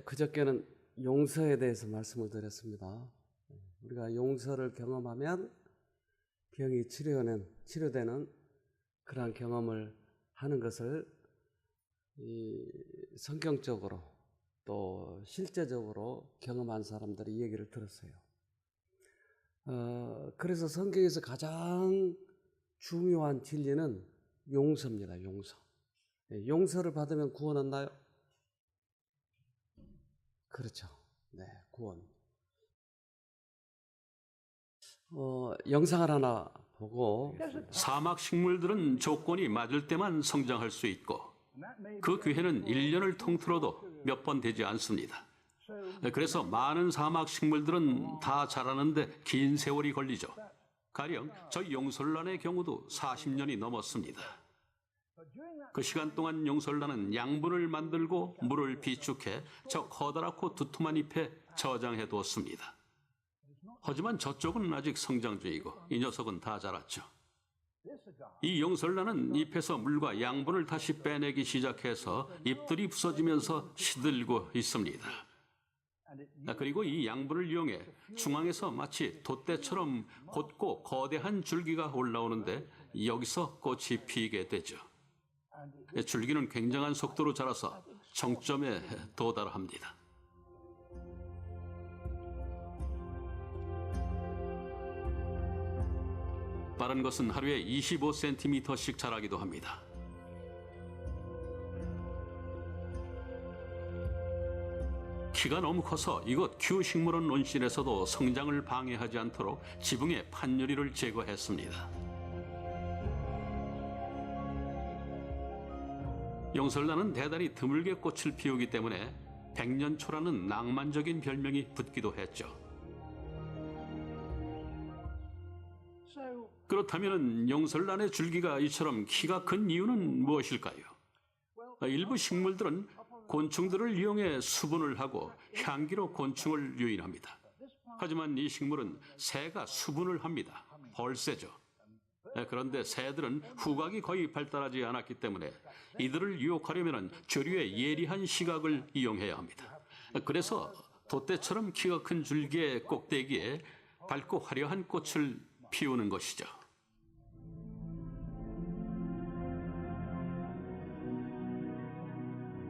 그저께는 용서에 대해서 말씀을 드렸습니다. 우리가 용서를 경험하면 병이 치료되는 그러한 경험을 하는 것을 성경적으로 또 실제적으로 경험한 사람들이 이 얘기를 들었어요. 그래서 성경에서 가장 중요한 진리는 용서입니다. 용서. 용서를 받으면 구원 얻나요? 그렇죠. 네, 구원. 영상을 하나 보고. 사막 식물들은 조건이 맞을 때만 성장할 수 있고 그 기회는 1년을 통틀어도 몇 번 되지 않습니다. 그래서 많은 사막 식물들은 다 자라는데 긴 세월이 걸리죠. 가령 저희 용설란의 경우도 40년이 넘었습니다. 그 시간 동안 용설란은 양분을 만들고 물을 비축해 저 커다랗고 두툼한 잎에 저장해 두었습니다. 하지만 저쪽은 아직 성장 중이고 이 녀석은 다 자랐죠. 이 용설란은 잎에서 물과 양분을 다시 빼내기 시작해서 잎들이 부서지면서 시들고 있습니다. 그리고 이 양분을 이용해 중앙에서 마치 돛대처럼 곧고 거대한 줄기가 올라오는데 여기서 꽃이 피게 되죠. 줄기는 굉장한 속도로 자라서 정점에 도달합니다. 빠른 것은 하루에 25cm씩 자라기도 합니다. 키가 너무 커서 이곳 큐식물원 논신에서도 성장을 방해하지 않도록 지붕에 판유리를 제거했습니다. 용설란은 대단히 드물게 꽃을 피우기 때문에 백년초라는 낭만적인 별명이 붙기도 했죠. 그렇다면 용설란의 줄기가 이처럼 키가 큰 이유는 무엇일까요? 일부 식물들은 곤충들을 이용해 수분을 하고 향기로 곤충을 유인합니다. 하지만 이 식물은 새가 수분을 합니다. 벌새죠. 그런데 새들은 후각이 거의 발달하지 않았기 때문에 이들을 유혹하려면 조류의 예리한 시각을 이용해야 합니다. 그래서 돛대처럼 키가 큰 줄기의 꼭대기에 밝고 화려한 꽃을 피우는 것이죠.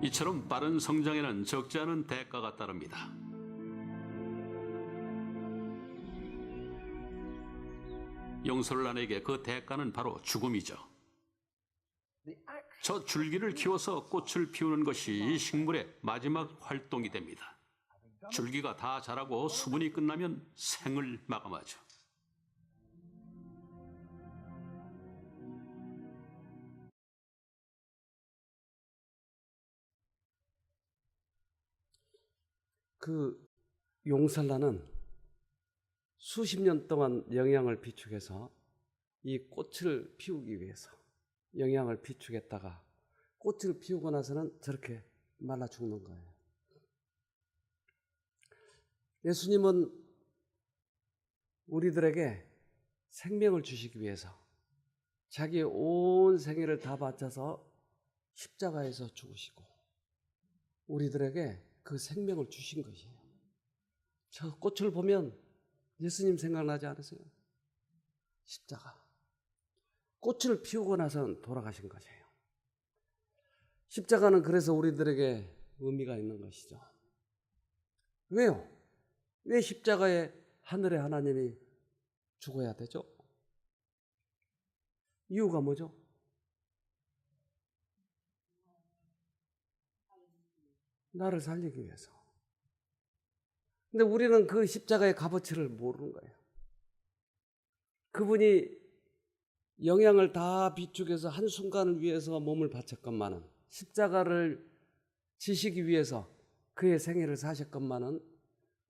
이처럼 빠른 성장에는 적지 않은 대가가 따릅니다. 용설란에게 그 대가는 바로 죽음이죠. 저 줄기를 키워서 꽃을 피우는 것이 이 식물의 마지막 활동이 됩니다. 줄기가 다 자라고 수분이 끝나면 생을 마감하죠. 그 용설란은 수십 년 동안 영양을 비축해서 이 꽃을 피우기 위해서 영양을 비축했다가 꽃을 피우고 나서는 저렇게 말라 죽는 거예요. 예수님은 우리들에게 생명을 주시기 위해서 자기의 온 생애를 다 바쳐서 십자가에서 죽으시고 우리들에게 그 생명을 주신 것이에요. 저 꽃을 보면 예수님 생각나지 않으세요? 십자가. 꽃을 피우고 나서 돌아가신 것이에요. 십자가는 그래서 우리들에게 의미가 있는 것이죠. 왜요? 왜 십자가에 하늘의 하나님이 죽어야 되죠? 이유가 뭐죠? 나를 살리기 위해서. 근데 우리는 그 십자가의 값어치를 모르는 거예요. 그분이 영양을 다 비축해서 한순간을 위해서 몸을 바쳤건만은 십자가를 지시기 위해서 그의 생애를 사셨건만은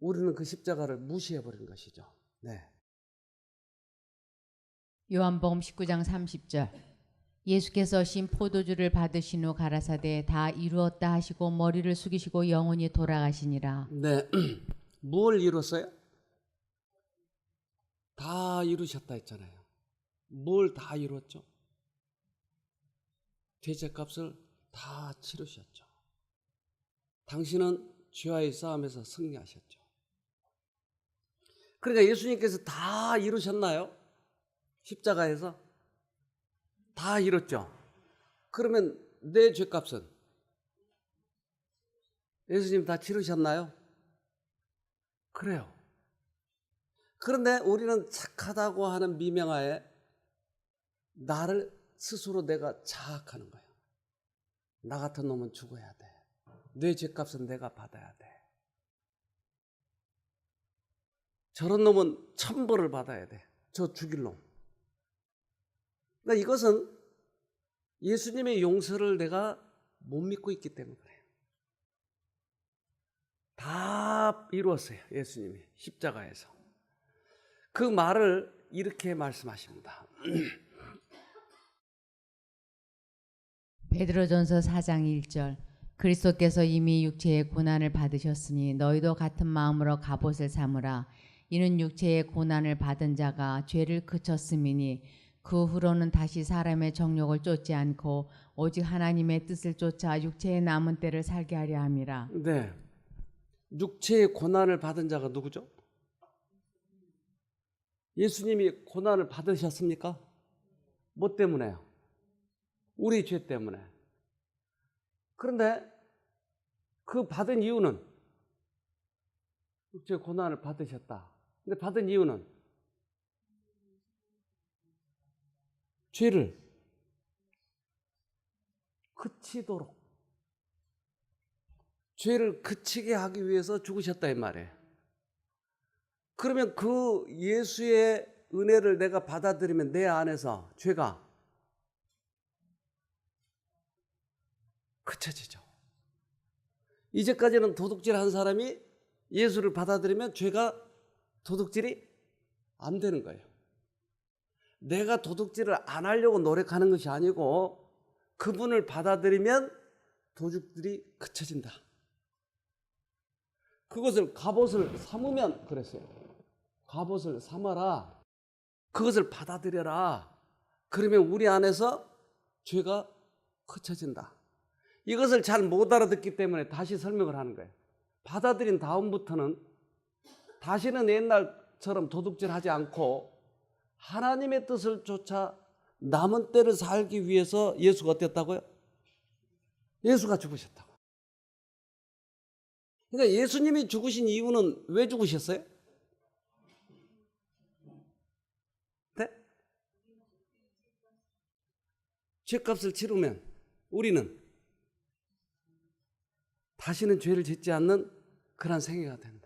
우리는 그 십자가를 무시해버린 것이죠. 네. 요한복음 19장 30절 예수께서 신 포도주를 받으신 후 가라사대 다 이루었다 하시고 머리를 숙이시고 영원히 돌아가시니라. 네. 뭘 이뤘어요? 다 이루셨다 했잖아요. 뭘 다 이뤘죠? 죄값을 다 치르셨죠. 당신은 죄와의 싸움에서 승리하셨죠. 그러니까 예수님께서 다 이루셨나요? 십자가에서? 다 이뤘죠. 그러면 내 죄값은 예수님 다 치르셨나요? 그래요. 그런데 우리는 착하다고 하는 미명하에 나를 스스로 내가 자학하는 거예요. 나 같은 놈은 죽어야 돼. 내 죄값은 내가 받아야 돼. 저런 놈은 천벌을 받아야 돼. 저 죽일 놈. 그러니까 이것은 예수님의 용서를 내가 못 믿고 있기 때문에 그래요. 다 이루었어요. 예수님이 십자가에서. 그 말을 이렇게 말씀하십니다. 베드로전서 4장 1절 그리스도께서 이미 육체의 고난을 받으셨으니 너희도 같은 마음으로 갑옷을 삼으라. 이는 육체의 고난을 받은 자가 죄를 그쳤음이니 그 후로는 다시 사람의 정욕을 쫓지 않고 오직 하나님의 뜻을 쫓아 육체의 남은 때를 살게 하려 함이라. 네. 육체의 고난을 받은 자가 누구죠? 예수님이 고난을 받으셨습니까? 뭐 때문에요? 우리 죄 때문에. 그런데 그 받은 이유는 육체의 고난을 받으셨다. 근데 받은 이유는 죄를 그치도록, 죄를 그치게 하기 위해서 죽으셨다 이 말이에요. 그러면 그 예수의 은혜를 내가 받아들이면 내 안에서 죄가 그쳐지죠. 이제까지는 도둑질한 사람이 예수를 받아들이면 죄가 도둑질이 안 되는 거예요. 내가 도둑질을 안 하려고 노력하는 것이 아니고 그분을 받아들이면 도둑질이 그쳐진다. 그것을 갑옷을 삼으면 그랬어요. 갑옷을 삼아라. 그것을 받아들여라. 그러면 우리 안에서 죄가 그쳐진다. 이것을 잘 못 알아듣기 때문에 다시 설명을 하는 거예요. 받아들인 다음부터는 다시는 옛날처럼 도둑질하지 않고 하나님의 뜻을 쫓아 남은 때를 살기 위해서 예수가 어땠다고요? 예수가 죽으셨다고. 그러니까 예수님이 죽으신 이유는 왜 죽으셨어요? 네? 죄값을 치르면 우리는 다시는 죄를 짓지 않는 그런 생애가 된다.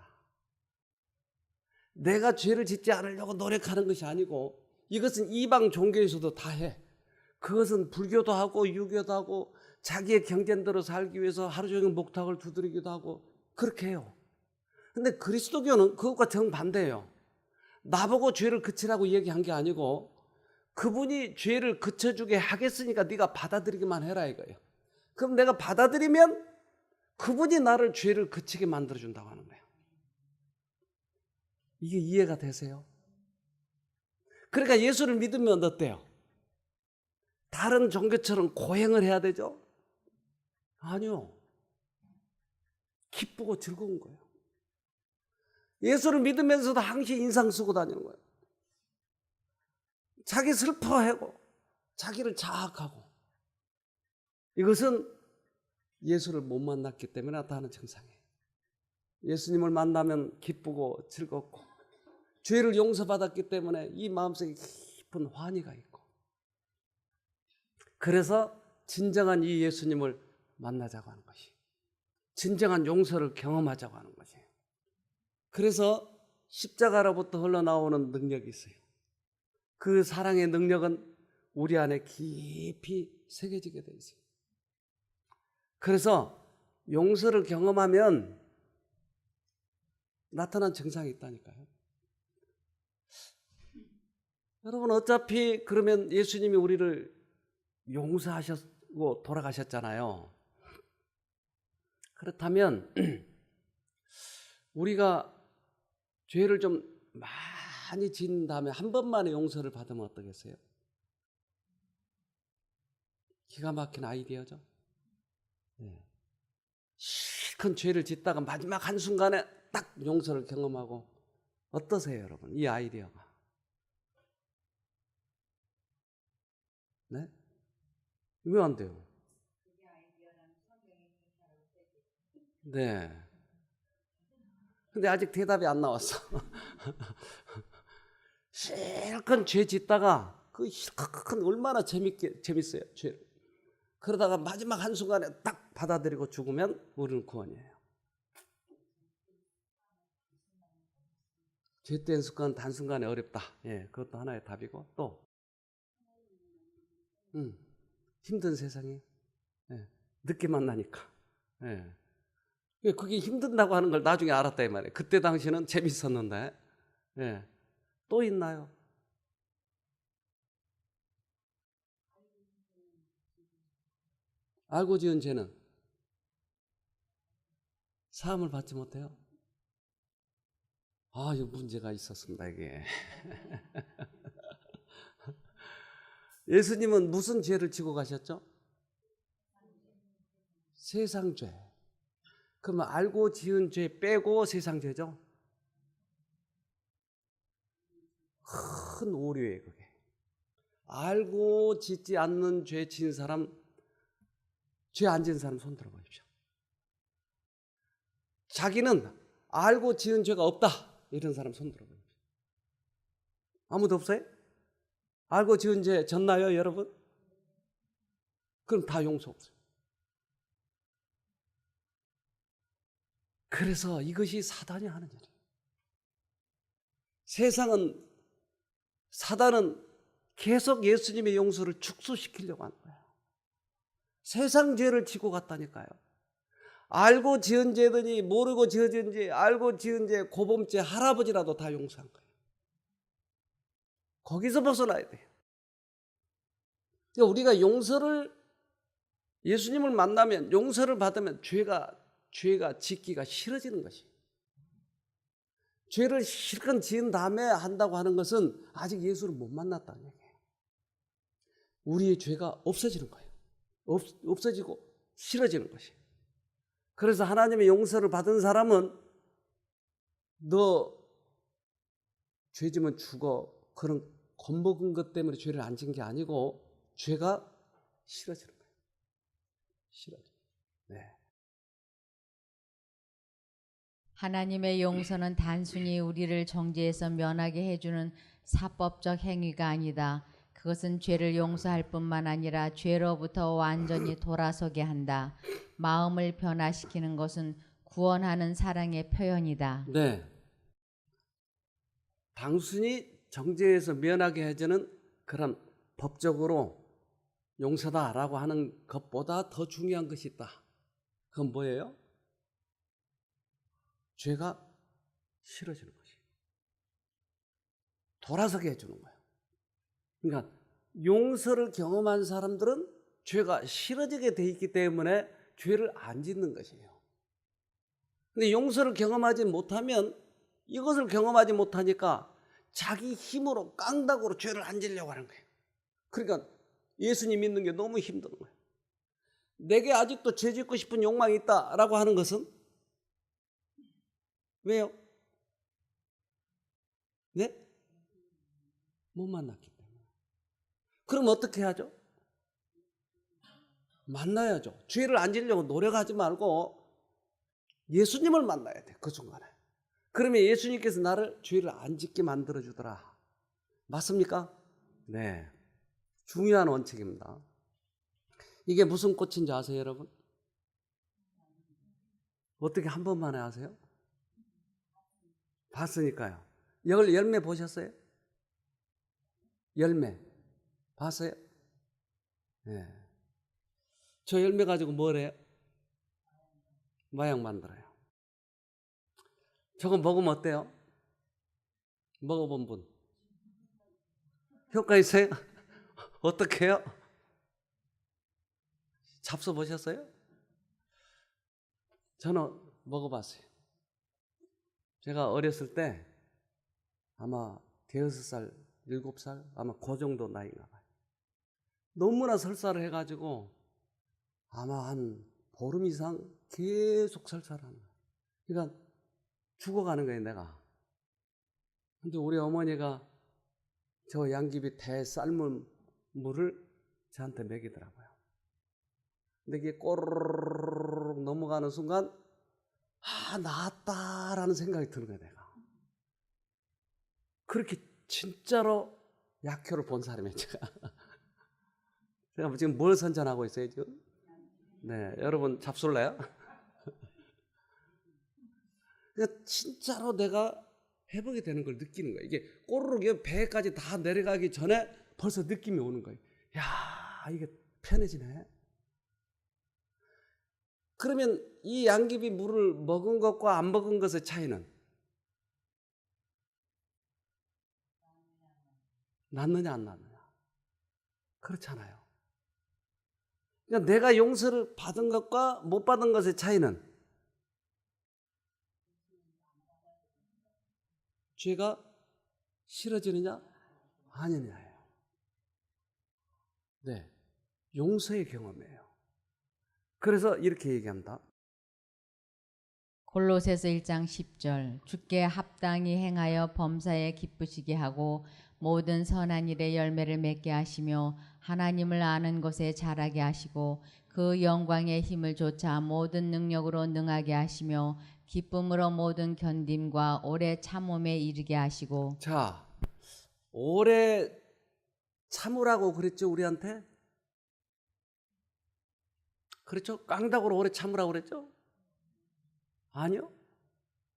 내가 죄를 짓지 않으려고 노력하는 것이 아니고 이것은 이방 종교에서도 다 해. 그것은 불교도 하고 유교도 하고 자기의 경전대로 살기 위해서 하루 종일 목탁을 두드리기도 하고 그렇게 해요. 근데 그리스도교는 그것과 정반대예요. 나보고 죄를 그치라고 얘기한 게 아니고 그분이 죄를 그쳐주게 하겠으니까 네가 받아들이기만 해라 이거예요. 그럼 내가 받아들이면 그분이 나를 죄를 그치게 만들어준다고 하는 거예요. 이게 이해가 되세요? 그러니까 예수를 믿으면 어때요? 다른 종교처럼 고행을 해야 되죠? 아니요. 기쁘고 즐거운 거예요. 예수를 믿으면서도 항상 인상 쓰고 다니는 거예요. 자기 슬퍼하고 자기를 자학하고 이것은 예수를 못 만났기 때문에 나타나는 증상이에요. 예수님을 만나면 기쁘고 즐겁고 죄를 용서받았기 때문에 이 마음속에 깊은 환희가 있고 그래서 진정한 이 예수님을 만나자고 하는 것이 진정한 용서를 경험하자고 하는 것이에요. 그래서 십자가로부터 흘러나오는 능력이 있어요. 그 사랑의 능력은 우리 안에 깊이 새겨지게 돼 있어요. 그래서 용서를 경험하면 나타난 증상이 있다니까요. 여러분 어차피 그러면 예수님이 우리를 용서하셨고 돌아가셨잖아요. 그렇다면 우리가 죄를 좀 많이 지은 다음에 한 번만에 용서를 받으면 어떠겠어요? 기가 막힌 아이디어죠. 네. 실컷 실컷 죄를 짓다가 마지막 한순간에 딱 용서를 경험하고 어떠세요, 여러분? 이 아이디어가. 네? 왜 안 돼요? 네. 근데 아직 대답이 안 나왔어. 실컷 죄 짓다가 그 실컷 얼마나 재밌어요, 죄. 그러다가 마지막 한순간에 딱 받아들이고 죽으면 우리는 구원이에요. 죄된 습관 단순간에 어렵다. 예, 그것도 하나의 답이고 또 힘든 세상이 예, 늦게 만나니까. 예. 그게 힘든다고 하는 걸 나중에 알았다 이 말이에요. 그때 당시는 재밌었는데. 예. 또 있나요? 알고 지은 죄는 사함을 받지 못해요? 아, 이 문제가 있었습니다, 이게. 예수님은 무슨 죄를 지고 가셨죠? 세상 죄. 그러면 알고 지은 죄 빼고 세상 죄죠? 큰 오류예요, 그게. 알고 짓지 않는 죄 지은 사람, 죄 안 지은 사람 손 들어보십시오. 자기는 알고 지은 죄가 없다, 이런 사람 손 들어보십시오. 아무도 없어요? 알고 지은 죄 졌나요, 여러분? 그럼 다 용서 없어요. 그래서 이것이 사단이 하는 일이에요. 사단은 계속 예수님의 용서를 축소시키려고 하는 거예요. 세상 죄를 지고 갔다니까요. 알고 지은 죄더니 모르고 지은 죄, 알고 지은 죄, 고범죄 할아버지라도 다 용서한 거예요. 거기서 벗어나야 돼요. 그러니까 우리가 예수님을 만나면 용서를 받으면 죄가 짓기가 싫어지는 것이. 죄를 실컷 지은 다음에 한다고 하는 것은 아직 예수를 못 만났다는 얘기예요. 우리의 죄가 없어지는 거예요. 없어지고 싫어지는 것이. 그래서 하나님의 용서를 받은 사람은 너 죄지면 죽어, 그런 겁먹은 것 때문에 죄를 안 진 게 아니고 죄가 싫어지는 거예요. 싫어져. 네. 하나님의 용서는 단순히 우리를 정죄에서 면하게 해주는 사법적 행위가 아니다. 그것은 죄를 용서할 뿐만 아니라 죄로부터 완전히 돌아서게 한다. 마음을 변화시키는 것은 구원하는 사랑의 표현이다. 네. 단순히 정죄에서 면하게 해주는 그런 법적으로 용서다라고 하는 것보다 더 중요한 것이 있다. 그건 뭐예요? 죄가 싫어지는 것이. 돌아서게 해주는 거예요. 그러니까 용서를 경험한 사람들은 죄가 싫어지게 돼 있기 때문에 죄를 안 짓는 것이에요. 근데 용서를 경험하지 못하면, 이것을 경험하지 못하니까 자기 힘으로 깡다구로 죄를 안 지려고 하는 거예요. 그러니까 예수님 믿는 게 너무 힘든 거예요. 내게 아직도 죄 짓고 싶은 욕망이 있다라고 하는 것은 왜요? 네? 못 만났기 때문에. 그럼 어떻게 하죠? 만나야죠. 죄를 안 지려고 노력하지 말고 예수님을 만나야 돼, 그 순간에. 그러면 예수님께서 나를 죄를 안 짓게 만들어주더라. 맞습니까? 네. 중요한 원칙입니다. 이게 무슨 꽃인지 아세요, 여러분? 어떻게 한 번만에 아세요? 봤으니까요. 열매 보셨어요? 열매 봤어요? 네. 저 열매 가지고 뭘 해요? 마약 만들어요. 저거 먹으면 어때요? 먹어본 분 효과 있어요? 어떻게 해요? 잡숴 보셨어요? 저는 먹어봤어요. 제가 어렸을 때 아마 5살, 7살 아마 그 정도 나이인가 봐요. 너무나 설사를 해가지고 아마 한 보름 이상 계속 설사하는 거예요. 그러니까 죽어가는 거예요, 내가. 근데 우리 어머니가 저 양귀비 대 삶은 물을 저한테 먹이더라고요. 근데 이게 꼬르륵 넘어가는 순간 나았다라는 생각이 드는 거예요, 내가. 그렇게 진짜로 약효를 본 사람이에요, 제가. 제가 지금 뭘 선전하고 있어요, 지금? 네, 여러분 잡술래요? 그러니까 진짜로 내가 회복이 되는 걸 느끼는 거예요. 이게 꼬르륵 배까지 다 내려가기 전에 벌써 느낌이 오는 거예요. 야, 이게 편해지네. 그러면 이 양귀비 물을 먹은 것과 안 먹은 것의 차이는 낫느냐 안 낫느냐? 그렇잖아요. 그러니까 내가 용서를 받은 것과 못 받은 것의 차이는 죄가 싫어지느냐 아니냐예요. 네, 용서의 경험이에요. 그래서 이렇게 얘기합니다. 골로새서 1장 10절 주께 합당히 행하여 범사에 기쁘시게 하고 모든 선한 일의 열매를 맺게 하시며 하나님을 아는 것에 자라게 하시고 그 영광의 힘을 좇아 모든 능력으로 능하게 하시며 기쁨으로 모든 견딤과 오래 참음에 이르게 하시고. 자, 오래 참으라고 그랬죠, 우리한테? 그렇죠? 깡다구로 오래 참으라고 그랬죠? 아니요.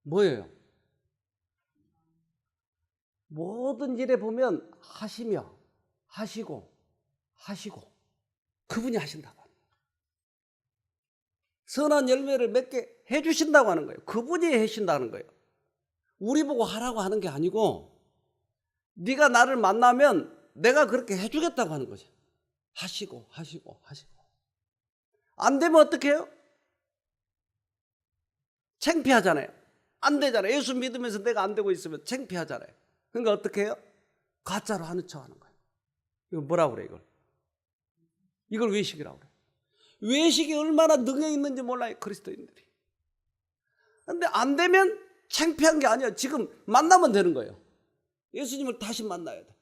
뭐예요? 모든 일에 보면 하시며 하시고 그분이 하신다고. 선한 열매를 맺게 해주신다고 하는 거예요. 그분이 해주신다는 거예요. 우리 보고 하라고 하는 게 아니고 네가 나를 만나면 내가 그렇게 해주겠다고 하는 거죠. 하시고 안 되면 어떻게 해요? 창피하잖아요. 안 되잖아요. 예수 믿으면서 내가 안 되고 있으면 창피하잖아요. 그러니까 어떻게 해요? 가짜로 하는 척 하는 거예요. 이거 뭐라고 그래, 이걸 외식이라고 그래. 외식이 얼마나 능해 있는지 몰라요, 그리스도인들이. 그런데 안 되면 창피한 게 아니야. 지금 만나면 되는 거예요. 예수님을 다시 만나야 돼.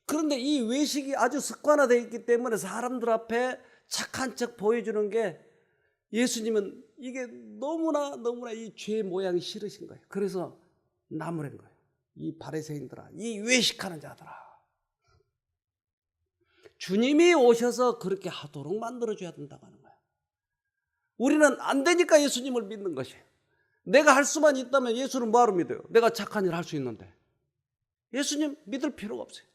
그런데 이 외식이 아주 습관화되어 있기 때문에 사람들 앞에 착한 척 보여주는 게 예수님은 이게 너무나 이 죄 모양이 싫으신 거예요. 그래서 나무란 거예요. 이 바리새인들아, 이 외식하는 자들아. 주님이 오셔서 그렇게 하도록 만들어줘야 된다고 하는 거예요. 우리는 안 되니까 예수님을 믿는 것이에요. 내가 할 수만 있다면 예수를 뭐하러 믿어요? 내가 착한 일 할 수 있는데. 예수님 믿을 필요가 없어요.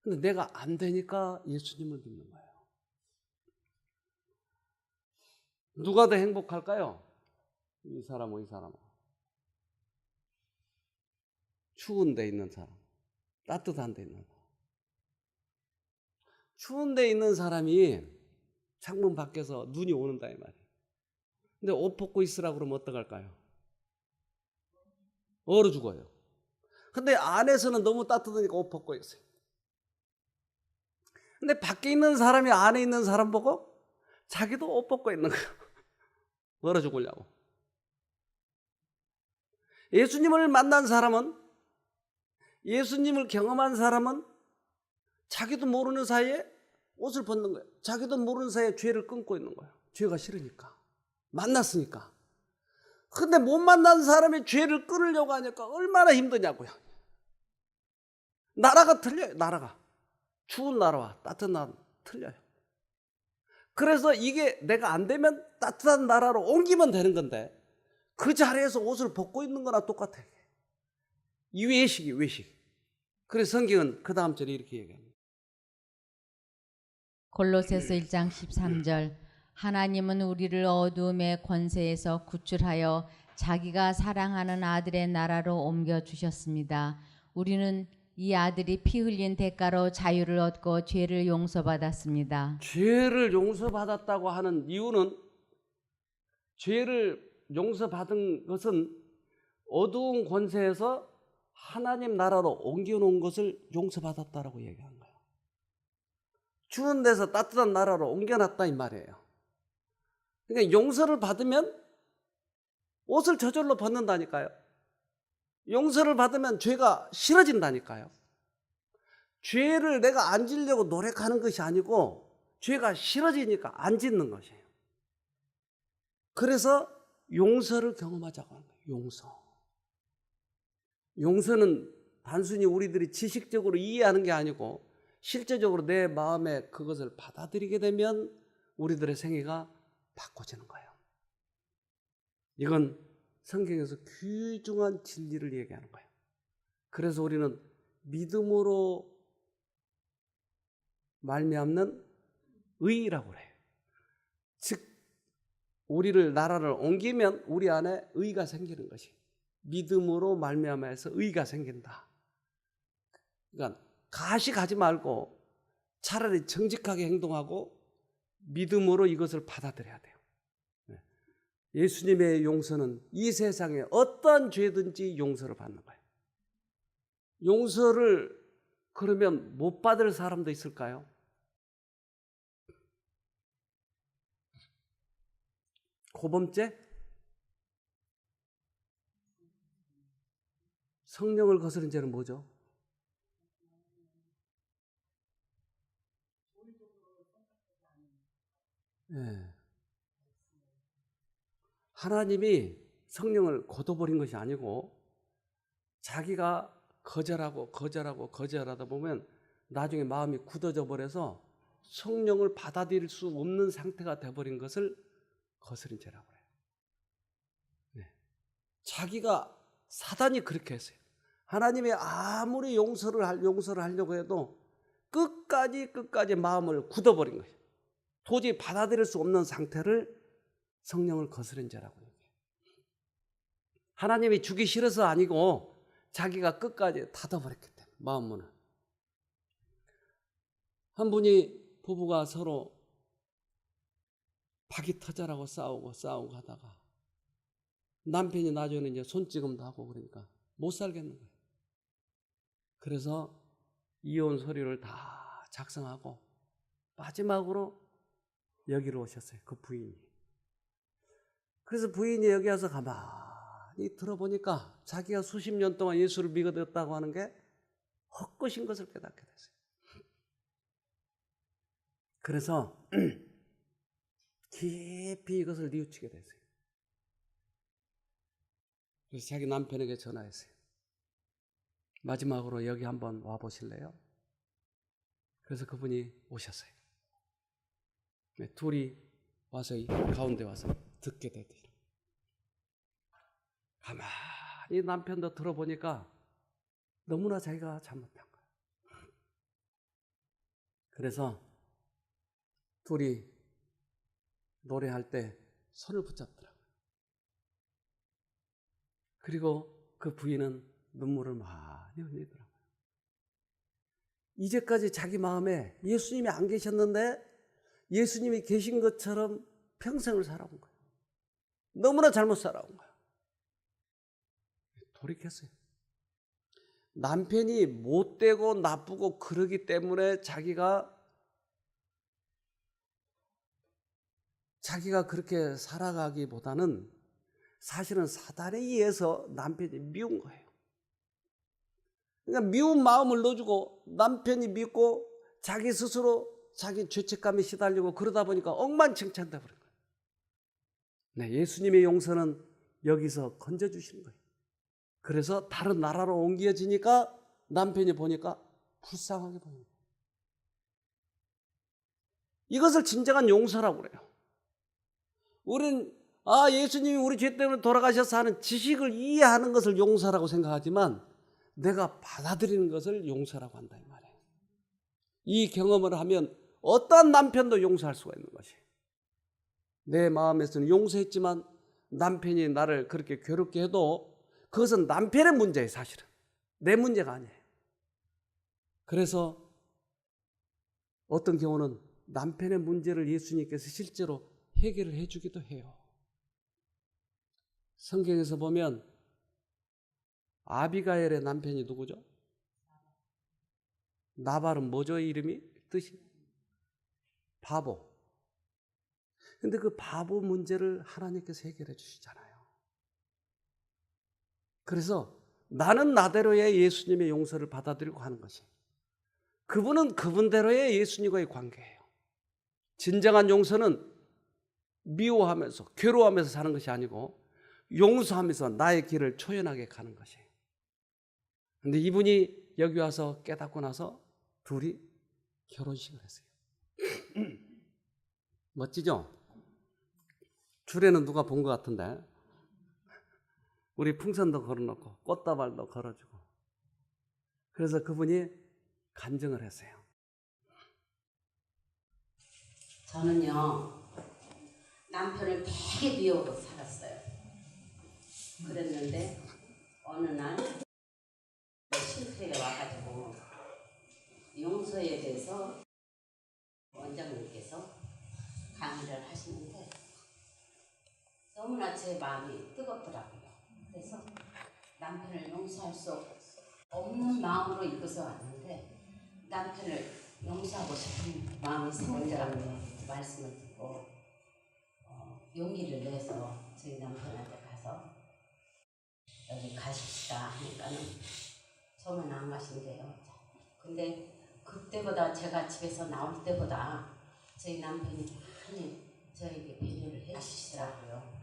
근데 내가 안 되니까 예수님을 믿는 거예요. 누가 더 행복할까요? 이 사람은 이 사람은. 추운 데 있는 사람, 따뜻한 데 있는 사람. 추운 데 있는 사람이 창문 밖에서 눈이 오는다 이 말이에요. 근데 옷 벗고 있으라고 그러면 어떡할까요? 얼어 죽어요. 근데 안에서는 너무 따뜻하니까 옷 벗고 있어요. 근데 밖에 있는 사람이 안에 있는 사람 보고 자기도 옷 벗고 있는 거예요. 얼어 죽으려고. 예수님을 만난 사람은, 예수님을 경험한 사람은 자기도 모르는 사이에 옷을 벗는 거예요. 자기도 모르는 사이에 죄를 끊고 있는 거예요. 죄가 싫으니까. 만났으니까. 근데 못 만난 사람이 죄를 끊으려고 하니까 얼마나 힘드냐고요. 나라가 틀려요. 나라가. 추운 나라와 따뜻한 나라는 틀려요. 그래서 이게 내가 안 되면 따뜻한 나라로 옮기면 되는 건데 그 자리에서 옷을 벗고 있는 거나 똑같아요. 이 외식이 외식. 그래서 성경은 그 다음 절에 이렇게 얘기합니다. 골로새서 1장 13절 하나님은 우리를 어두움의 권세에서 구출하여 자기가 사랑하는 아들의 나라로 옮겨주셨습니다. 우리는 이 아들이 피 흘린 대가로 자유를 얻고 죄를 용서받았습니다. 죄를 용서받았다고 하는 이유는, 죄를 용서받은 것은 어두운 권세에서 하나님 나라로 옮겨놓은 것을 용서받았다라고 얘기한 거예요. 추운 데서 따뜻한 나라로 옮겨놨다 이 말이에요. 그러니까 용서를 받으면 옷을 저절로 벗는다니까요. 용서를 받으면 죄가 싫어진다니까요. 죄를 내가 안 지려고 노력하는 것이 아니고 죄가 싫어지니까 안 짓는 것이에요. 그래서 용서를 경험하자고 하는 거예요. 용서. 용서는 단순히 우리들이 지식적으로 이해하는 게 아니고 실제적으로 내 마음에 그것을 받아들이게 되면 우리들의 생애가 바꿔지는 거예요. 이건 성경에서 귀중한 진리를 얘기하는 거예요. 그래서 우리는 믿음으로 말미암는 의라고 그래요. 즉 우리를 나라를 옮기면 우리 안에 의가 생기는 것이 믿음으로 말미암아서 의가 생긴다. 그러니까 가시 말고 차라리 정직하게 행동하고 믿음으로 이것을 받아들여야 돼요. 예수님의 용서는 이 세상에 어떠한 죄든지 용서를 받는 거예요. 용서를 그러면 못 받을 사람도 있을까요? 고범죄? 성령을 거스른 죄는 뭐죠? 네. 하나님이 성령을 거둬버린 것이 아니고 자기가 거절하다 보면 나중에 마음이 굳어져 버려서 성령을 받아들일 수 없는 상태가 돼버린 것을 거스린 죄라고 해요. 네. 자기가 사단이 그렇게 했어요. 하나님이 아무리 용서를 하려고 해도 끝까지 마음을 굳어버린 거예요. 도저히 받아들일 수 없는 상태를 성령을 거스른 죄라고 얘기해요. 하나님이 주기 싫어서 아니고 자기가 끝까지 닫아버렸기 때문에 마음문을. 한 분이 부부가 서로 박이 터져라고 싸우고 하다가 남편이 나중에 이제 손찌검도 하고 그러니까 못 살겠는 거예요. 그래서 이혼 서류를 다 작성하고 마지막으로 여기로 오셨어요. 그 부인이. 그래서 부인이 여기 와서 가만히 들어보니까 자기가 수십 년 동안 예수를 믿었다고 하는 게 헛것인 것을 깨닫게 됐어요. 그래서 깊이 이것을 뉘우치게 됐어요. 그래서 자기 남편에게 전화했어요. 마지막으로 여기 한번 와보실래요? 그래서 그분이 오셨어요. 네, 둘이 와서 이 가운데 와서 듣게 되더라. 가만히 남편도 들어보니까 너무나 자기가 잘못한 거예요. 그래서 둘이 노래할 때 손을 붙잡더라고요. 그리고 그 부인은 눈물을 많이 흘리더라고요. 이제까지 자기 마음에 예수님이 안 계셨는데 예수님이 계신 것처럼 평생을 살아온 거예요. 너무나 잘못 살아온 거예요. 돌이켰어요. 남편이 못되고 나쁘고 그러기 때문에 자기가 그렇게 살아가기보다는 사실은 사단에 의해서 남편이 미운 거예요. 그러니까 미운 마음을 넣어주고 남편이 믿고 자기 스스로 자기 죄책감에 시달리고 그러다 보니까 엉망진창돼 버린 거예요. 네, 예수님의 용서는 여기서 건져주시는 거예요. 그래서 다른 나라로 옮겨지니까 남편이 보니까 불쌍하게 보이는 거예요. 이것을 진정한 용서라고 그래요. 우리는 예수님이 우리 죄 때문에 돌아가셔서 하는 지식을 이해하는 것을 용서라고 생각하지만 내가 받아들이는 것을 용서라고 한다 이 말이에요. 이 경험을 하면 어떠한 남편도 용서할 수가 있는 것이에요. 내 마음에서는 용서했지만 남편이 나를 그렇게 괴롭게 해도 그것은 남편의 문제예요. 사실은 내 문제가 아니에요. 그래서 어떤 경우는 남편의 문제를 예수님께서 실제로 해결을 해주기도 해요. 성경에서 보면 아비가일의 남편이 누구죠? 나발은 뭐죠? 이름이? 뜻이? 바보. 근데 그 바보 문제를 하나님께서 해결해 주시잖아요. 그래서 나는 나대로의 예수님의 용서를 받아들이고 하는 것이, 그분은 그분대로의 예수님과의 관계예요. 진정한 용서는 미워하면서 괴로워하면서 사는 것이 아니고 용서하면서 나의 길을 초연하게 가는 것이에요. 근데 이분이 여기 와서 깨닫고 나서 둘이 결혼식을 했어요. 멋지죠? 줄에는 누가 본 것 같은데, 우리 풍선도 걸어놓고 꽃다발도 걸어주고, 그래서 그분이 간증을 했어요. 저는요, 남편을 되게 미워하고 살았어요. 그랬는데 어느 날 쉼터에 와가지고 용서에 대해서 원장님께서 강의를 하시는데 너무나 제 마음이 뜨겁더라고요. 그래서 남편을 용서할 수 없는 마음으로 이곳에 왔는데 남편을 용서하고 싶은 마음이 생기더라고요. 말씀을 듣고 용기를 내서 저희 남편한테 가서 여기 가십시다 하니까는 처음엔 안 가신대요. 근데 그때보다 제가 집에서 나올 때보다 저희 남편이 많이 저에게 배려를 해주시더라고요.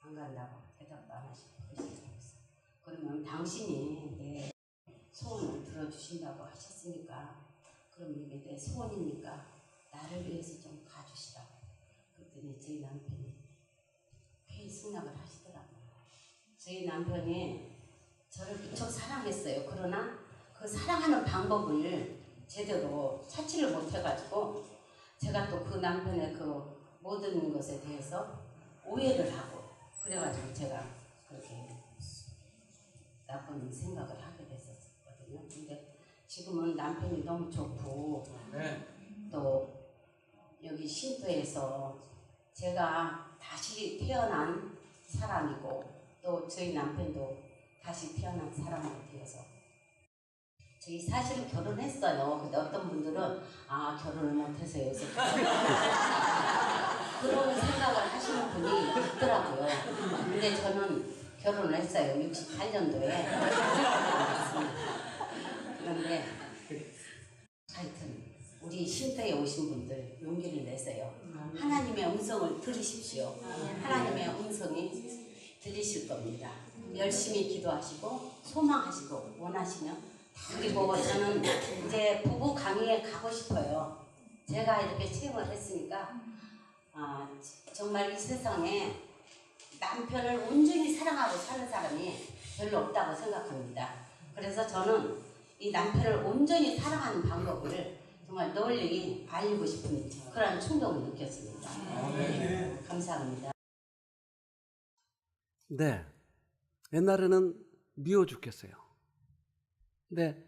안 간다고 대답도 안 하시고 그러시더라고요. 그러면 당신이 내 소원을 들어주신다고 하셨으니까 그럼 이게 내 소원이니까 나를 위해서 좀 가주시라고. 그랬더니 저희 남편이 회의 승낙을 하시더라고요. 저희 남편이 저를 무척 사랑했어요. 그러나 그 사랑하는 방법을 제대로 찾지를 못해가지고 제가 또 그 남편의 그 모든 것에 대해서 오해를 하고 그래가지고 제가 그렇게 나쁜 생각을 하게 됐었거든요. 근데 지금은 남편이 너무 좋고 또 여기 쉼터에서 제가 다시 태어난 사람이고 또 저희 남편도 다시 태어난 사람으로 되어서 저희 사실은 결혼했어요. 근데 어떤 분들은 결혼을 못해서 여기서 그런 생각을 하시는 분이 있더라고요. 근데 저는 결혼을 했어요. 68년도에. 그런데 하여튼 우리 쉼터에 오신 분들 용기를 내세요. 하나님의 음성을 들으십시오. 하나님의 음성이 들리실 겁니다. 열심히 기도하시고 소망하시고 원하시면. 그리고 저는 이제 부부 강의에 가고 싶어요. 제가 이렇게 체험을 했으니까 정말 이 세상에 남편을 온전히 사랑하고 사는 사람이 별로 없다고 생각합니다. 그래서 저는 이 남편을 온전히 사랑하는 방법을 정말 널리 알리고 싶은 그런 충동을 느꼈습니다. 네, 감사합니다. 네, 옛날에는 미워 죽겠어요. 근데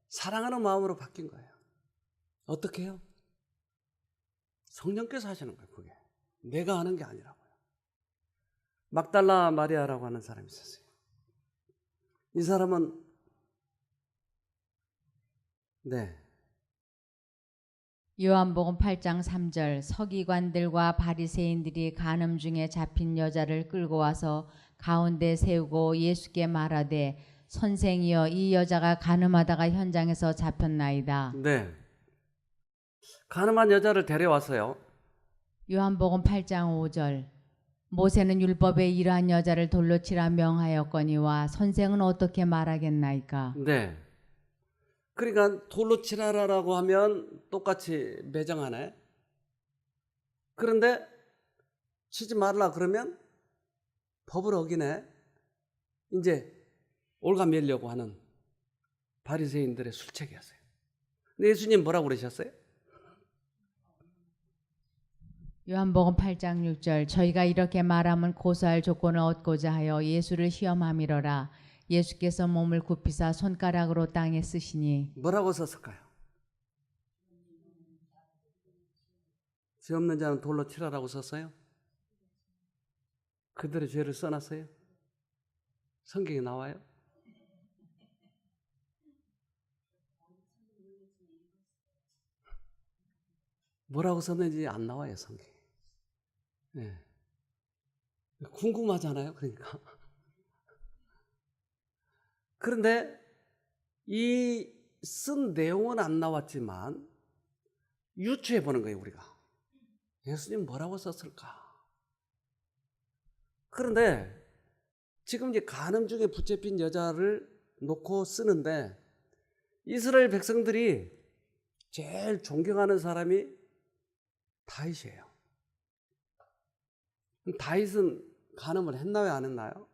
사랑하는 마음으로 바뀐 거예요. 어떻게 해요? 성령께서 하시는 거예요. 그게 내가 하는 게 아니라고요. 막달라 마리아라고 하는 사람이 있었어요. 이 사람은 요한복음 8장 3절 서기관들과 바리새인들이 간음 중에 잡힌 여자를 끌고 와서 가운데 세우고 예수께 말하되 선생이여 이 여자가 간음하다가 현장에서 잡혔나이다. 네, 간음한 여자를 데려왔어요. 요한복음 8장 5절 모세는 율법에 이러한 여자를 돌로 치라 명하였거니와 선생은 어떻게 말하겠나이까. 네, 그러니까 돌로 치라라고 하면 똑같이 매정하네. 그런데 치지 말라 그러면 법을 어기네. 이제 올가매려고 하는 바리새인들의 술책이었어요. 근데 예수님 뭐라고 그러셨어요? 요한복음 8장 6절 저희가 이렇게 말하면 고소할 조건을 얻고자 하여 예수를 시험함이로라. 예수께서 몸을 굽히사 손가락으로 땅에 쓰시니 뭐라고 썼을까요? 죄 없는 자는 돌로 치라라고 썼어요? 그들의 죄를 써놨어요? 성경에 나와요? 뭐라고 썼는지 안 나와요, 성경에. 네. 궁금하잖아요. 그러니까. 그런데 이 쓴 내용은 안 나왔지만 유추해 보는 거예요, 우리가. 예수님 뭐라고 썼을까? 그런데 지금 이제 간음 중에 붙잡힌 여자를 놓고 쓰는데 이스라엘 백성들이 제일 존경하는 사람이 다윗이에요. 다윗은 간음을 했나요, 안 했나요?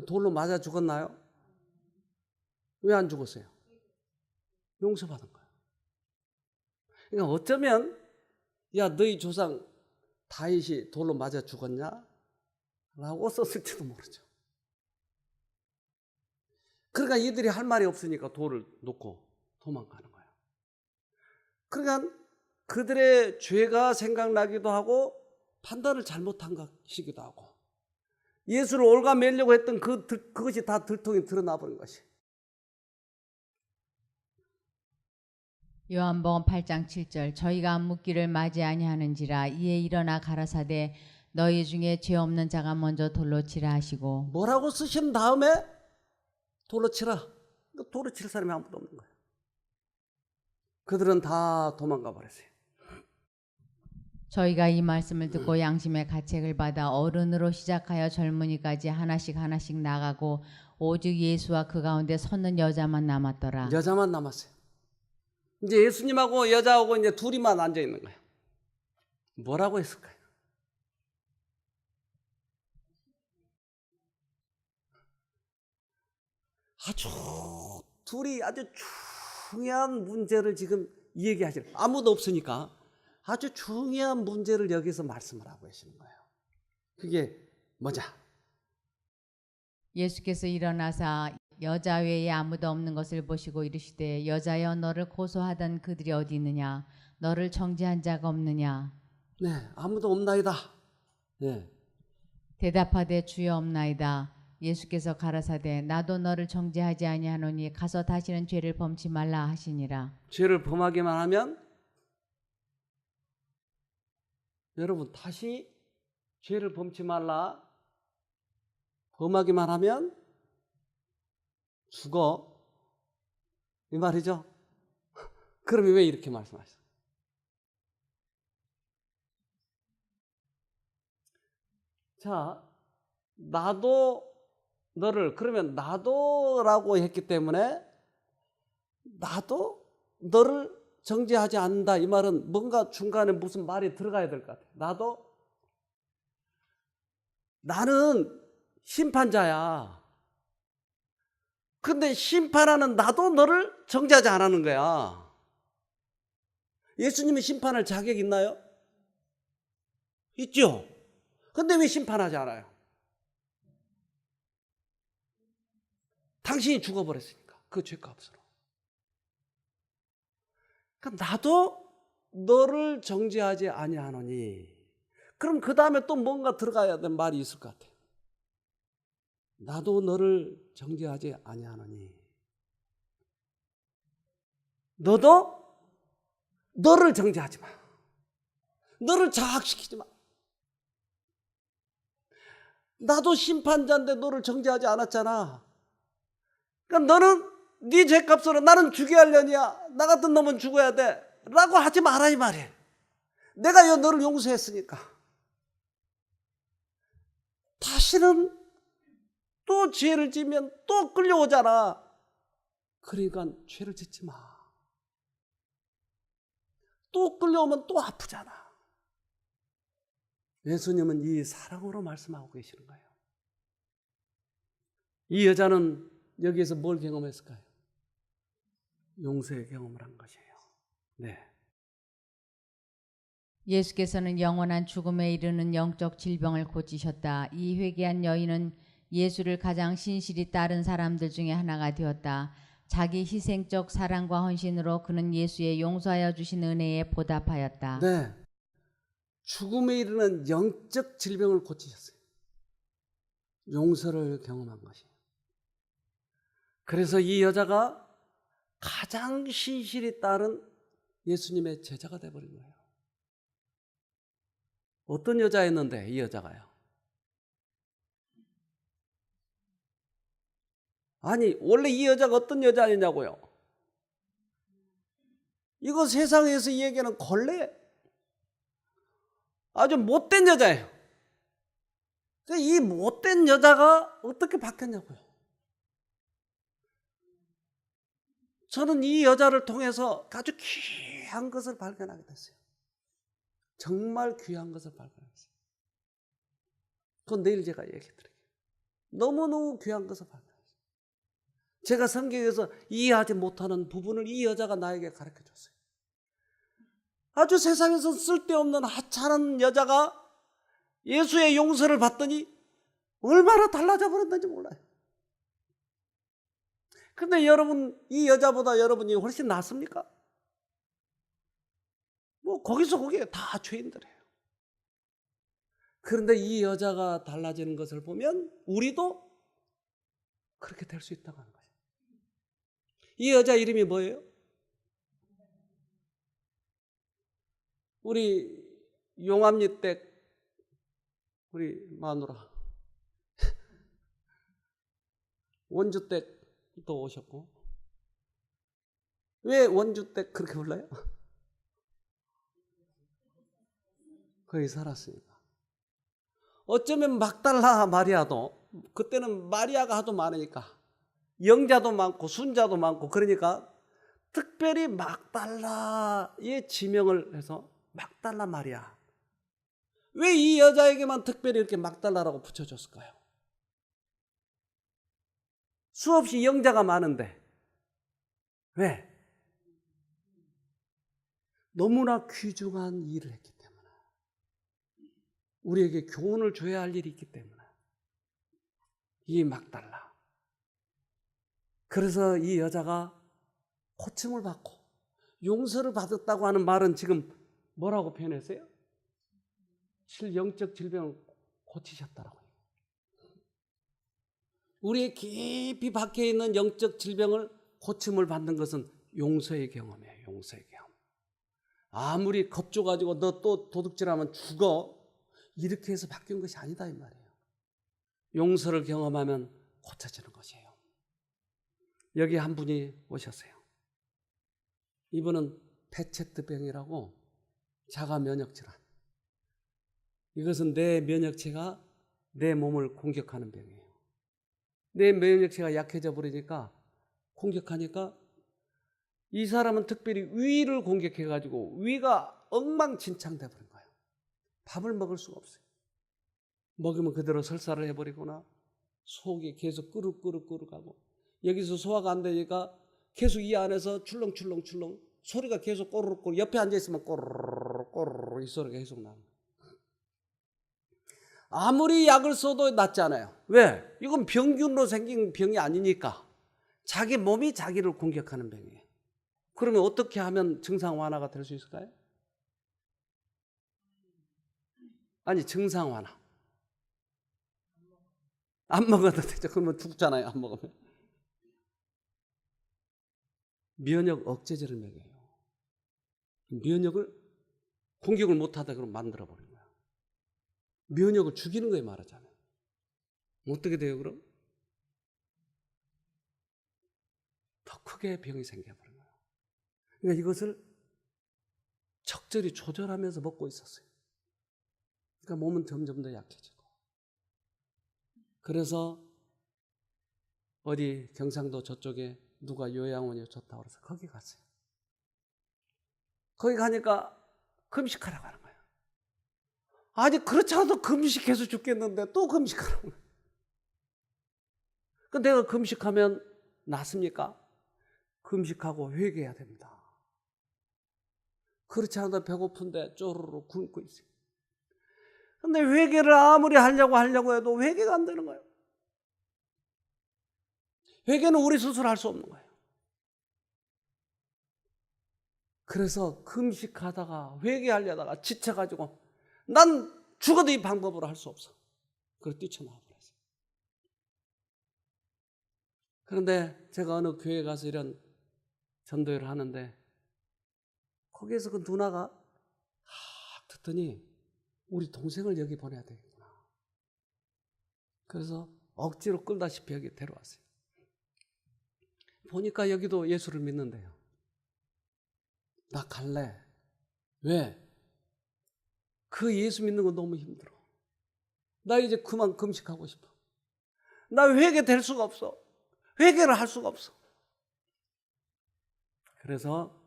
돌로 맞아 죽었나요? 왜 안 죽었어요? 용서받은 거예요. 그러니까 어쩌면 야 너희 조상 다윗이 돌로 맞아 죽었냐? 라고 썼을지도 모르죠. 그러니까 이들이 할 말이 없으니까 돌을 놓고 도망가는 거예요. 그러니까 그들의 죄가 생각나기도 하고 판단을 잘못한 것이기도 하고 예수를 올가매려고 했던 그것이 다 들통이 드러나 버린 것이. 요한복음 8장 7절 저희가 묻기를 맞이 아니하는지라 이에 일어나 가라사대 너희 중에 죄 없는 자가 먼저 돌로 치라 하시고 뭐라고 쓰신 다음에 돌로 치라. 돌로 칠 사람이 아무도 없는 거예요. 그들은 다 도망가 버렸어요. 저희가 이 말씀을 듣고 양심의 가책을 받아 어른으로 시작하여 젊은이까지 하나씩 하나씩 나가고 오직 예수와 그 가운데 섰는 여자만 남았더라. 여자만 남았어요. 이제 예수님하고 여자하고 이제 둘이만 앉아 있는 거예요. 뭐라고 했을까요? 둘이 아주 중요한 문제를 지금 얘기하시는, 아무도 없으니까 아주 중요한 문제를 여기서 말씀을 하고 계시는 거예요. 그게 뭐냐? 예수께서 일어나사 여자 외에 아무도 없는 것을 보시고 이르시되 여자여 너를 고소하던 그들이 어디 있느냐? 너를 정죄한 자가 없느냐? 네, 아무도 없나이다. 네. 대답하되 주여 없나이다. 예수께서 가라사대 나도 너를 정죄하지 아니하노니 가서 다시는 죄를 범치 말라 하시니라. 죄를 범하기만 하면 여러분 다시 죄를 범치 말라. 범하기만 하면 죽어. 이 말이죠. 그러면 왜 이렇게 말씀하셨어요? 자, 나도 너를, 그러면 나도라고 했기 때문에 나도 너를 정죄하지 않는다. 이 말은 뭔가 중간에 무슨 말이 들어가야 될 것 같아요. 나는 심판자야. 근데 심판하는 나도 너를 정죄하지 않았는 거야. 예수님이 심판할 자격 있나요? 있죠. 근데 왜 심판하지 않아요? 당신이 죽어버렸으니까 그 죄값으로. 그러니까 나도 너를 정죄하지 아니하노니. 그럼 그 다음에 또 뭔가 들어가야 될 말이 있을 것 같아요. 나도 너를 정죄하지 아니하노니. 너도 너를 정죄하지 마. 너를 자학시키지 마. 나도 심판자인데 너를 정죄하지 않았잖아. 그러니까 너는 네 죄값으로 나는 죽여야 하려니야. 나 같은 놈은 죽어야 돼. 라고 하지 마라 이 말이에요. 내가 너를 용서했으니까. 다시는 또 죄를 지면 또 끌려오잖아. 그러니까 죄를 짓지 마. 또 끌려오면 또 아프잖아. 예수님은 이 사랑으로 말씀하고 계시는 거예요. 이 여자는 여기에서 뭘 경험했을까요? 용서의 경험을 한 것이에요. 네. 예수께서는 영원한 죽음에 이르는 영적 질병을 고치셨다. 이 회개한 여인은 예수를 가장 신실히 따른 사람들 중에 하나가 되었다. 자기 희생적 사랑과 헌신으로 그는 예수의 용서하여 주신 은혜에 보답하였다. 네. 죽음에 이르는 영적 질병을 고치셨어요. 용서를 경험한 것이에요. 그래서 이 여자가 가장 신실히 따른 예수님의 제자가 되어버린 거예요. 어떤 여자였는데 이 여자가요? 아니 원래 이 여자가 어떤 여자였냐고요? 이거 세상에서 얘기하는 걸레 아주 못된 여자예요. 이 못된 여자가 어떻게 바뀌었냐고요? 저는 이 여자를 통해서 아주 귀한 것을 발견하게 됐어요. 정말 귀한 것을 발견했어요. 그건 내일 제가 얘기해 드릴게요. 너무너무 귀한 것을 발견했어요. 제가 성경에서 이해하지 못하는 부분을 이 여자가 나에게 가르쳐 줬어요. 아주 세상에서 쓸데없는 하찮은 여자가 예수의 용서를 받더니 얼마나 달라져 버렸는지 몰라요. 근데 여러분, 이 여자보다 여러분이 훨씬 낫습니까? 뭐 거기서 거기에 다 죄인들이에요. 그런데 이 여자가 달라지는 것을 보면 우리도 그렇게 될 수 있다고 하는 거예요. 이 여자 이름이 뭐예요? 우리 용암리 댁 우리 마누라 원주 댁도 오셨고. 왜 원주 댁 그렇게 불러요? 거기 살았으니까. 어쩌면 막달라 마리아도 그때는 마리아가 하도 많으니까 영자도 많고 순자도 많고 그러니까 특별히 막달라의 지명을 해서 막달라 마리아. 왜 이 여자에게만 특별히 이렇게 막달라라고 붙여줬을까요? 수없이 영자가 많은데 왜? 너무나 귀중한 일을 했기 때문에, 우리에게 교훈을 줘야 할 일이 있기 때문에 이 막달라. 그래서 이 여자가 고침을 받고 용서를 받았다고 하는 말은 지금 뭐라고 표현했어요? 영적 질병을 고치셨다라고. 우리의 깊이 박혀 있는 영적 질병을 고침을 받는 것은 용서의 경험이에요. 용서의 경험. 아무리 겁줘가지고 너 또 도둑질하면 죽어, 이렇게 해서 바뀐 것이 아니다 이 말이에요. 용서를 경험하면 고쳐지는 것이에요. 여기 한 분이 오셨어요. 이분은 페체트병이라고 자가 면역질환. 이것은 내 면역체가 내 몸을 공격하는 병이에요. 내 면역체가 약해져 버리니까 공격하니까 이 사람은 특별히 위를 공격해가지고 위가 엉망진창돼 버린 거예요. 밥을 먹을 수가 없어요. 먹으면 그대로 설사를 해버리거나 속이 계속 끄룩하고 여기서 소화가 안 되니까 계속 이 안에서 출렁출렁 소리가 계속 꼬르륵 옆에 앉아있으면 꼬르륵 이 소리가 계속 나는 거예요. 아무리 약을 써도 낫지 않아요. 왜? 이건 병균으로 생긴 병이 아니니까 자기 몸이 자기를 공격하는 병이에요. 그러면 어떻게 하면 증상 완화가 될 수 있을까요? 아니 증상 완화. 안 먹어도 되죠. 그러면 죽잖아요. 안 먹으면. 면역 억제제를 먹여요. 면역을 공격을 못하다 그러면 만들어버린 거야. 면역을 죽이는 거에 말하잖아요. 어떻게 돼요 그럼? 더 크게 병이 생겨버린 거예요. 그러니까 이것을 적절히 조절하면서 먹고 있었어요. 그러니까 몸은 점점 더 약해지고. 그래서 어디 경상도 저쪽에 누가 요양원이 좋다고 그래서 거기 갔어요. 거기 가니까 금식하라고 하는 거예요. 아니 그렇지 않아도 금식해서 죽겠는데 또 금식하라고. 근데 내가 금식하면 낫습니까? 금식하고 회개해야 됩니다. 그렇지 않아도 배고픈데 쪼르르 굶고 있어요. 근데 회개를 아무리 하려고 해도 회개가 안 되는 거예요. 회개는 우리 스스로 할 수 없는 거예요. 그래서 금식하다가 회개하려다가 지쳐가지고 난 죽어도 이 방법으로 할 수 없어. 그래서 뛰쳐나와 버렸어요. 그런데 제가 어느 교회에 가서 이런 전도회를 하는데 거기에서 그 누나가 듣더니 우리 동생을 여기 보내야 되겠구나. 그래서 억지로 끌다시피 여기 데려왔어요. 보니까 여기도 예수를 믿는데요. 나 갈래. 왜? 그 예수 믿는 거 너무 힘들어. 나 이제 그만 금식하고 싶어. 나 회개될 수가 없어. 회개를 할 수가 없어. 그래서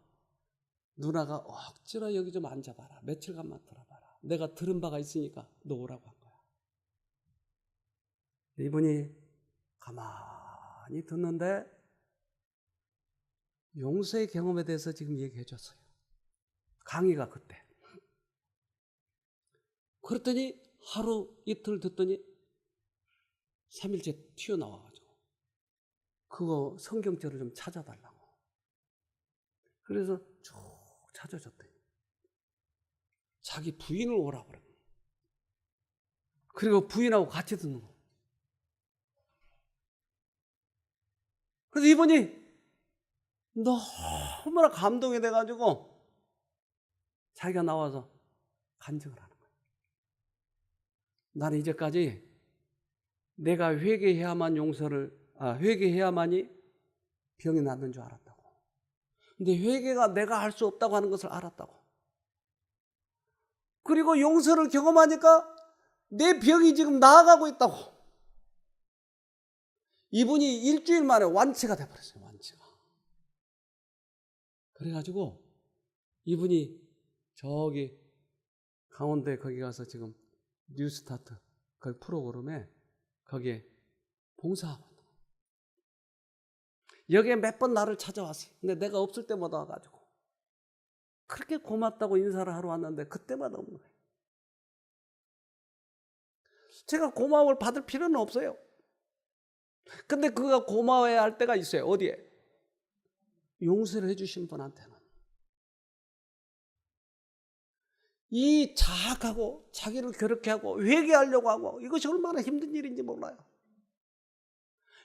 누나가 억지로 여기 좀 앉아봐라. 며칠간만 들어봐라. 내가 들은 바가 있으니까 너 오라고 한 거야. 이분이 가만히 듣는데 용서의 경험에 대해서 지금 얘기해 줬어요. 강의가 그때. 그랬더니 하루 이틀 듣더니 3일째 튀어나와가지고 그거 성경절을 좀 찾아달라고. 그래서 쭉 찾아줬더니 자기 부인을 오라고 그래. 그리고 부인하고 같이 듣는 거. 그래서 이분이 너무나 감동이 돼가지고 자기가 나와서 간증을 하는 거예요. 나는 이제까지 내가 회개해야만이 병이 낫는 줄 알았다고. 근데 회개가 내가 할 수 없다고 하는 것을 알았다고. 그리고 용서를 경험하니까 내 병이 지금 나아가고 있다고. 이분이 일주일 만에 완치가 돼버렸어요. 완치가. 그래가지고 이분이 저기 강원도에 거기 가서 지금 뉴스타트 그 프로그램에 거기에 봉사하고 있는 거예요. 여기에 몇 번 나를 찾아왔어요. 근데 내가 없을 때마다 와가지고 그렇게 고맙다고 인사를 하러 왔는데 그때마다 없는 거예요. 제가 고마움을 받을 필요는 없어요. 근데 그가 고마워해야 할 때가 있어요. 어디에? 용서를 해주신 분한테는. 이 자학하고 자기를 그렇게 하고 회개하려고 하고 이것이 얼마나 힘든 일인지 몰라요.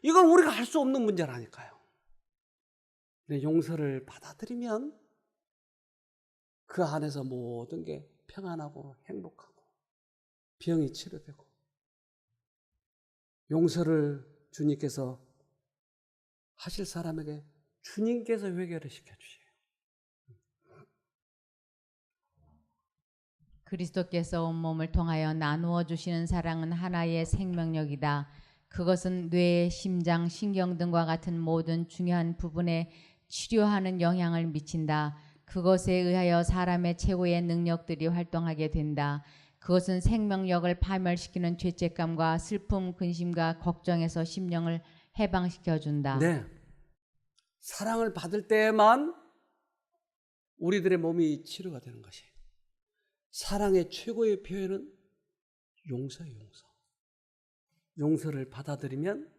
이건 우리가 할 수 없는 문제라니까요. 근데 용서를 받아들이면 그 안에서 모든 게 평안하고 행복하고 병이 치료되고 용서를 주님께서 하실 사람에게 주님께서 회개를 시켜주세요. 그리스도께서 온몸을 통하여 나누어 주시는 사랑은 하나의 생명력이다. 그것은 뇌, 심장, 신경 등과 같은 모든 중요한 부분에 치료하는 영향을 미친다. 그것에 의하여 사람의 최고의 능력들이 활동하게 된다. 그것은 생명력을 파멸시키는 죄책감과 슬픔, 근심과 걱정에서 심령을 해방시켜준다. 네, 사랑을 받을 때만 우리들의 몸이 치료가 되는 것이에요. 사랑의 최고의 표현은 용서예요. 용서. 용서를 받아들이면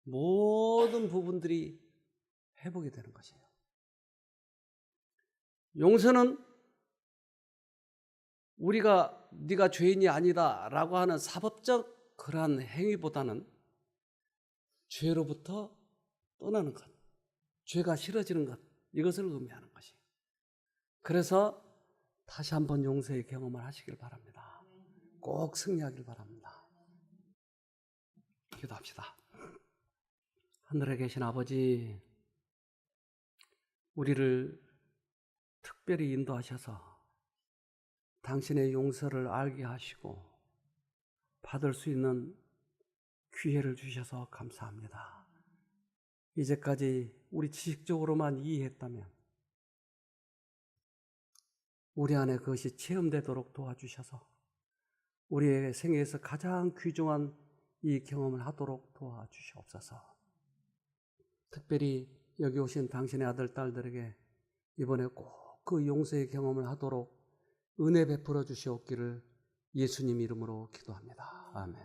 모든 부분들이 회복이 되는 것이에요. 용서는 우리가 네가 죄인이 아니다 라고 하는 사법적 그러한 행위보다는 죄로부터 떠나는 것, 죄가 싫어지는 것, 이것을 의미하는 것이에요. 그래서 다시 한번 용서의 경험을 하시길 바랍니다. 꼭 승리하길 바랍니다. 기도합시다. 하늘에 계신 아버지, 우리를 특별히 인도하셔서 당신의 용서를 알게 하시고 받을 수 있는 기회를 주셔서 감사합니다. 이제까지 우리 지식적으로만 이해했다면 우리 안에 그것이 체험되도록 도와주셔서 우리의 생애에서 가장 귀중한 이 경험을 하도록 도와주시옵소서. 특별히 여기 오신 당신의 아들, 딸들에게 이번에 꼭 그 용서의 경험을 하도록 은혜 베풀어 주시옵기를 예수님 이름으로 기도합니다. 아멘.